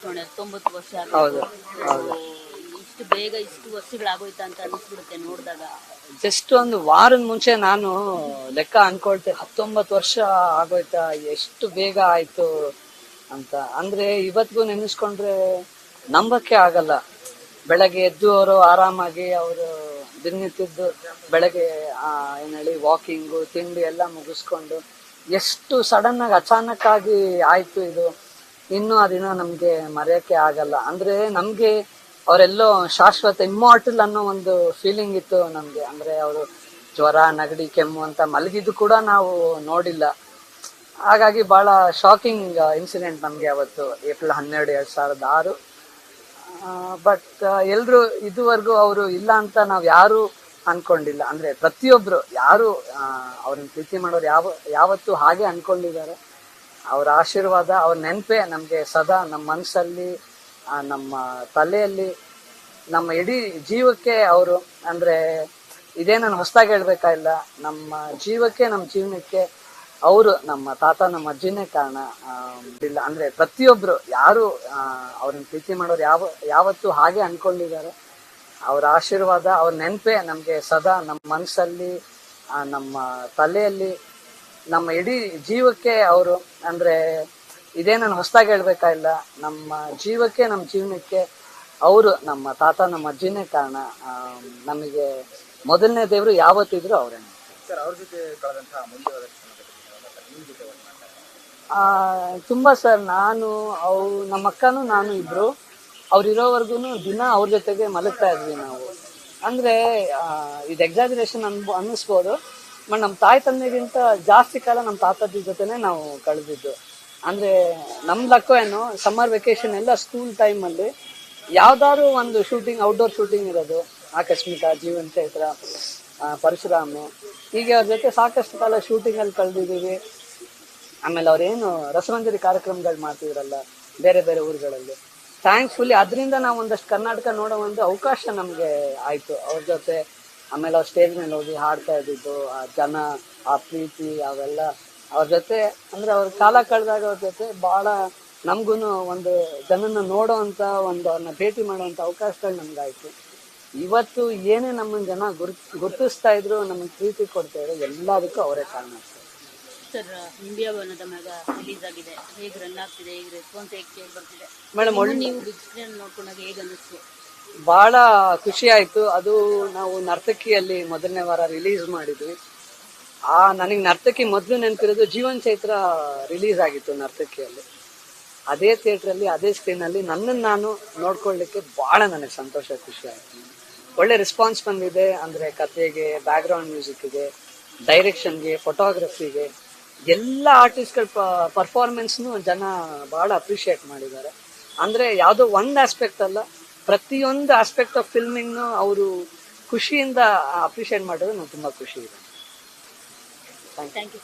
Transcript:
ಆಕಾಶವಾಣಿ 90 ವರ್ಷ ಹೌದು ಆಗಿದೆ. ಹೌದು. ಇಷ್ಟು ಬೇಗ ಇಷ್ಟು ವರ್ಷಗಳಾಗೋಯ್ತಾ ಅಂತ ಅನಿಸ್ಬಿಡುತ್ತೆ ನೋಡಿದಾಗ. ಜಸ್ಟ್ ಒಂದು ವಾರದ ಮುಂಚೆ ನಾನು ಲೆಕ್ಕ ಅನ್ಕೊಳ್ತೆ 19 ವರ್ಷ ಆಗೋಯ್ತಾ, ಎಷ್ಟು ಬೇಗ ಆಯ್ತು ಅಂತ. ಅಂದ್ರೆ ಇವತ್ತಿಗೂ ನೆನೆಸ್ಕೊಂಡ್ರೆ ನಂಬಕ್ಕೆ ಆಗಲ್ಲ. ಬೆಳಗ್ಗೆ ಎದ್ದು ಅವರು ಆರಾಮಾಗಿ ಅವರು ದಿನನಿತ್ಯದ್ದು ಬೆಳಗ್ಗೆ ಏನ್ ಹೇಳಿ ವಾಕಿಂಗು ತಿಂಡಿ ಎಲ್ಲ ಮುಗಿಸ್ಕೊಂಡು ಎಷ್ಟು ಸಡನ್ ಆಗಿ ಅಚಾನಕ್ ಆಗಿ ಆಯ್ತು ಇದು. ಇನ್ನು ಆ ದಿನ ನಮ್ಗೆ ಮರೆಯಕ್ಕೆ ಆಗಲ್ಲ. ಅಂದ್ರೆ ನಮ್ಗೆ ಅವರೆಲ್ಲೋ ಶಾಶ್ವತ ಇಮ್ಮಾರ್ಟಲ್ ಅನ್ನೋ ಒಂದು ಫೀಲಿಂಗ್ ಇತ್ತು ನಮ್ಗೆ. ಅಂದ್ರೆ ಅವರು ಜ್ವರ ನೆಗಡಿ ಕೆಮ್ಮು ಅಂತ ಮಲಗಿದ್ದು ಕೂಡ ನಾವು ನೋಡಿಲ್ಲ. ಹಾಗಾಗಿ ಬಹಳ ಶಾಕಿಂಗ್ ಇನ್ಸಿಡೆಂಟ್ ನಮ್ಗೆ ಅವತ್ತು ಏಪ್ರಿಲ್ 12, 2006. ಬಟ್ ಎಲ್ರು ಇದುವರೆಗೂ ಅವರು ಇಲ್ಲ ಅಂತ ನಾವ್ ಯಾರು ಅನ್ಕೊಂಡಿಲ್ಲ. ಅಂದ್ರೆ ಪ್ರತಿಯೊಬ್ರು ಯಾರು ಅವ್ರನ್ನ ಪ್ರೀತಿ ಮಾಡೋರು ಯಾವತ್ತು ಹಾಗೆ ಅನ್ಕೊಂಡಿದ್ದಾರೆ. ಅವ್ರ ಆಶೀರ್ವಾದ, ಅವ್ರ ನೆನಪೇ ನಮ್ಗೆ ಸದಾ ನಮ್ಮ ಮನಸ್ಸಲ್ಲಿ, ನಮ್ಮ ತಲೆಯಲ್ಲಿ, ನಮ್ಮ ಇಡೀ ಜೀವಕ್ಕೆ ಅವರು. ಅಂದ್ರೆ ಇದೇ ನಾನು ಹೊಸದಾಗಿ ಹೇಳ್ಬೇಕಾಗಿಲ್ಲ, ನಮ್ಮ ಜೀವಕ್ಕೆ ನಮ್ಮ ಜೀವನಕ್ಕೆ ಅವರು ನಮ್ಮ ತಾತ ನಮ್ಮ ಅಜ್ಜಿನೇ ಕಾರಣ. ಇಲ್ಲ ಅಂದ್ರೆ ಪ್ರತಿಯೊಬ್ರು ಯಾರು ಅವ್ರನ್ನ ಪ್ರೀತಿ ಮಾಡೋರು ಯಾವತ್ತು ಹಾಗೆ ಅನ್ಕೊಂಡಿದ್ದಾರೆ. ಅವ್ರ ಆಶೀರ್ವಾದ, ಅವ್ರ ನೆನಪೇ ನಮ್ಗೆ ಸದಾ ನಮ್ಮ ಮನಸ್ಸಲ್ಲಿ, ನಮ್ಮ ತಲೆಯಲ್ಲಿ, ನಮ್ಮ ಇಡೀ ಜೀವಕ್ಕೆ ಅವರು. ಅಂದ್ರೆ ಇದೇ ನಾನು ಹೊಸದಾಗಿ ಹೇಳ್ಬೇಕಾಗಿಲ್ಲ, ನಮ್ಮ ಜೀವಕ್ಕೆ ನಮ್ಮ ಜೀವನಕ್ಕೆ ಅವರು ನಮ್ಮ ತಾತ ನಮ್ಮ ಅಜ್ಜಿನೇ ಕಾರಣ. ನಮಗೆ ಮೊದಲನೇ ದೇವರು ಯಾವತ್ತಿದ್ರು ಅವರೇ. ತುಂಬಾ ಸರ್. ನಾನು ನಮ್ಮ ಅಕ್ಕನೂ ನಾನು ಇಬ್ರು ಅವ್ರಿರೋವರೆಗೂ ದಿನ ಅವ್ರ ಜೊತೆಗೆ ಮಲಗ್ತಾ ಇದ್ವಿ ನಾವು. ಅಂದ್ರೆ ಇದು ಎಕ್ಸಾಜರೇಷನ್ ಅನ್ನಿಸ್ಬೋದು, ಬಟ್ ನಮ್ಮ ತಾಯಿ ತಂದೆಗಿಂತ ಜಾಸ್ತಿ ಕಾಲ ನಮ್ಮ ತಾತಜ್ಜಿ ಜೊತೆನೆ ನಾವು ಕಳೆದಿದ್ದು. ಅಂದ್ರೆ ನಮ್ ಲಕ್ಕೋ ಏನೋ ಸಮ್ಮರ್ ವೆಕೇಶನ್ ಎಲ್ಲ ಸ್ಕೂಲ್ ಟೈಮಲ್ಲಿ ಯಾವ್ದಾದ್ರು ಒಂದು ಶೂಟಿಂಗ್, ಔಟ್ಡೋರ್ ಶೂಟಿಂಗ್ ಇರೋದು. ಆಕಸ್ಮಿಕ, ಜೀವನ್ ಚೈತ್ರ, ಪರಶುರಾಮ, ಹೀಗೆ ಅವ್ರ ಜೊತೆ ಸಾಕಷ್ಟು ಕಾಲ ಶೂಟಿಂಗ್ ಅಲ್ಲಿ ಕಳೆದಿದ್ದೀವಿ. ಆಮೇಲೆ ಅವ್ರೇನು ರಸಮಂಜರಿ ಕಾರ್ಯಕ್ರಮಗಳು ಮಾಡ್ತಿದ್ರಲ್ಲ ಬೇರೆ ಬೇರೆ ಊರುಗಳಲ್ಲಿ, ಥ್ಯಾಂಕ್ಫುಲಿ ಅದರಿಂದ ನಾವು ಒಂದಷ್ಟು ಕರ್ನಾಟಕ ನೋಡೋ ಒಂದು ಅವಕಾಶ ನಮ್ಗೆ ಆಯ್ತು ಅವ್ರ ಜೊತೆ. ಆಮೇಲೆ ಅವ್ರ ಸ್ಟೇಜ್ ಮೇಲೆ ಹೋಗಿ ಹಾಡ್ತಾ ಇದ್ದಿದ್ದು, ಆ ಜನ, ಆ ಪ್ರೀತಿ, ಅವೆಲ್ಲ ಅವ್ರ ಜೊತೆ. ಅಂದ್ರೆ ಅವ್ರ ಕಾಲ ಕಳೆದಾಗ ಅವ್ರ ಜೊತೆ ಬಹಳ ನಮ್ಗೂನು ಒಂದು ಜನನ ನೋಡೋ ಅಂತ, ಒಂದು ಅವ್ರನ್ನ ಭೇಟಿ ಮಾಡುವಂತ ಅವಕಾಶಗಳು ನಮ್ಗಾಯ್ತು. ಇವತ್ತು ಏನೇ ನಮ್ಮನ್ನ ಜನ ಗುರುತಿಸ್ತಾ ಇದ್ರು, ನಮಗೆ ಪ್ರೀತಿ ಕೊಡ್ತಾ ಇದ್ರು, ಎಲ್ಲದಕ್ಕೂ ಅವರೇ ಕಾರಣ. ಸರ್, ಇಂಡಿಯಾ ಬಣ್ಣದ ಮ್ಯಾಗ ರಿಲೀಸ್ ಆಗಿದೆ, ಹೇಗೆ ರನ್ ಆಗ್ತಿದೆ, ಹೇಗೆ ರೆಸ್ಪಾನ್ಸ್ ಹೇಗೆ ಬರ್ತಿದೆ ಮೇಡಮ್? ನೀವು ಬಿಗ್ ಸ್ಕ್ರೀನ್ ನೋಡ್ಕೊಂಡಾಗ ಹೇಗೆ ಅನ್ನಿಸ್ತು? ಬಹಳ ಖುಷಿ ಆಯ್ತು. ಅದು ನಾವು ನರ್ತಕಿಯಲ್ಲಿ ಮೊದಲನೇ ವಾರ ರಿಲೀಸ್ ಮಾಡಿದ್ವಿ. ನನಗೆ ನರ್ತಕಿ ಮೊದಲು ನೆನಪಿರೋದು ಜೀವನ್ ಚೈತ್ರ ರಿಲೀಸ್ ಆಗಿತ್ತು ನರ್ತಕಿಯಲ್ಲಿ. ಅದೇ ಥಿಯೇಟ್ರಲ್ಲಿ ಅದೇ ಸ್ಕ್ರೀನಲ್ಲಿ ನನ್ನನ್ನು ನಾನು ನೋಡ್ಕೊಳ್ಳಿಕ್ಕೆ ಬಹಳ ನನಗೆ ಸಂತೋಷ, ಖುಷಿ ಆಯ್ತು. ಒಳ್ಳೆ ರೆಸ್ಪಾನ್ಸ್ ಬಂದಿದೆ. ಅಂದ್ರೆ ಕತೆಗೆ, ಬ್ಯಾಕ್ಗ್ರೌಂಡ್ ಮ್ಯೂಸಿಕ್ಗೆ, ಡೈರೆಕ್ಷನ್ಗೆ, ಫೋಟೋಗ್ರಫಿಗೆ, ಎಲ್ಲ ಆರ್ಟಿಸ್ಟ್ಗಳ ಪರ್ಫಾರ್ಮೆನ್ಸ್ನು ಜನ ಬಹಳ ಅಪ್ರಿಷಿಯೇಟ್ ಮಾಡಿದ್ದಾರೆ. ಅಂದ್ರೆ ಯಾವುದೋ ಒಂದು ಆಸ್ಪೆಕ್ಟ್ ಅಲ್ಲ, ಪ್ರತಿಯೊಂದು ಆಸ್ಪೆಕ್ಟ್ ಆಫ್ ಫಿಲ್ಮಿಂಗ್ನು ಅವರು ಖುಷಿಯಿಂದ ಅಪ್ರಿಷಿಯೇಟ್ ಮಾಡೋದು ನಂಗೆ ತುಂಬಾ ಖುಷಿ ಇದೆ. Thank you.